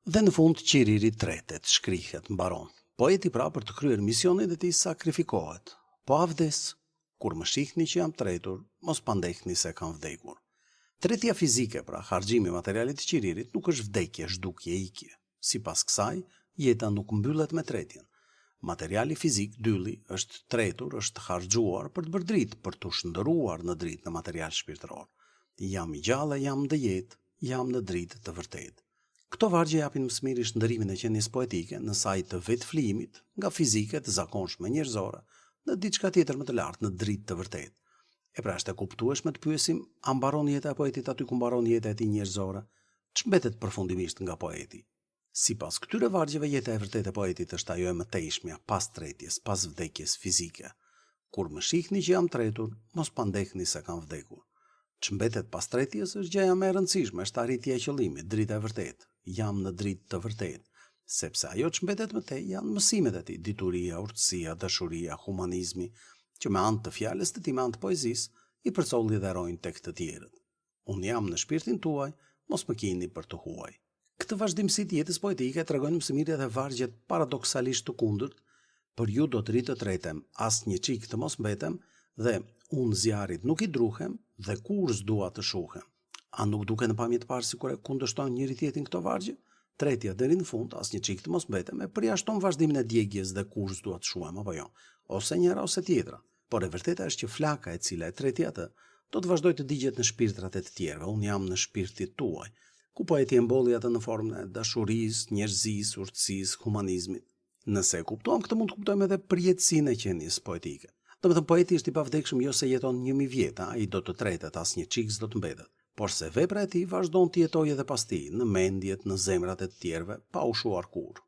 Dhe në fund qiriri tretet, shkrihet, mbaron. Poeti pra për të kryer misionin e tij sakrifikohet. Po avdes, kur më shihni që jam tretur, mos pandehni se kam vdekur. Tretja fizike, pra harxhimi i materialit të qiririt, nuk është vdekje, zhdukje, ikje. Sipas kësaj, jeta nuk mbyllet me tretjen. Materiali fizik, dylli, është tretur, është harxhuar për të bërë dritë, për të shndëruar në dritë në material shpirtëror. Jam i gjallë, jam në jetë, jam në dritë të vërtetë. Këto vargje japin mësimirisht ndërimin e qenies poetike në saj të vetflijimit, nga fizike të zakonshme njerëzore, në diçka tjetër më të lartë, në dritë të vërtetë. E pra është e kuptueshme të pyesim, a mbaron jeta e poetit aty ku mbaron jeta e tij njerëzore? Ç'mbetet përfundimisht nga poeti? Sipas këtyre vargjeve, jeta e vërtetë e poetit është ajo e mëtejshmja, pas tretjes, pas vdekjes fizike. Kur më shihni që jam tretur, mos pandehni se kam vdekur. Ç'mbetet pas tretjes është gjëja më e rëndësishme, është arritja e qëllimit, drita e vërtetë. Jam në dritë të vërtetë, sepse ajo ç'mbetet më tej janë mësimet e tij, dituria, urtësia, dashuria, humanizmi, që me anë të fjalës të tij, me anë të poezisë, i përcolli dhe rojnë tek të tjerët. Unë jam në shpirtin tuaj, mos më kini për të huaj. Këtë vazhdimsi të jetës poetike tregojnë mësimirët e vargjet paradoksalisht të kundërt, për ju do të ri të tretem, as një çik të mos mbetem, dhe unë zjarit nuk i druhem, dhe kur s'dua të shuhem. A nuk duke në pamje të parë sikur e kundërshton njëri tjetrin këto vargje? Tretja deri në fund, as një çik të mos mbetem, e përjashton vazhdimin e djegjes dhe kur s'dua të shuhem apo jo, ose njëra ose tjetra. Por e vërteta është që flaka e cila e tretja atë, do të vazhdoj të digjet në shpirtrat e të tjerëve. Unë jam në shpirtit tuaj, ku poeti e mbolli atë në formën e dashurisë, njerëzisë, urtësisë, humanizmit. Nëse e kuptuam këtë, mund të kuptojmë edhe përjetësinë e qenies poetike. Domethënë poeti është i pavdekshëm jo se jeton 1000 vjet, ai do të tretet, as një çik s'do të mbetet. Por se vepra e tij vazhdon të jetojë edhe pas tij, në mendjet, në zemrat e të tjerëve, pa u shuar kurrë.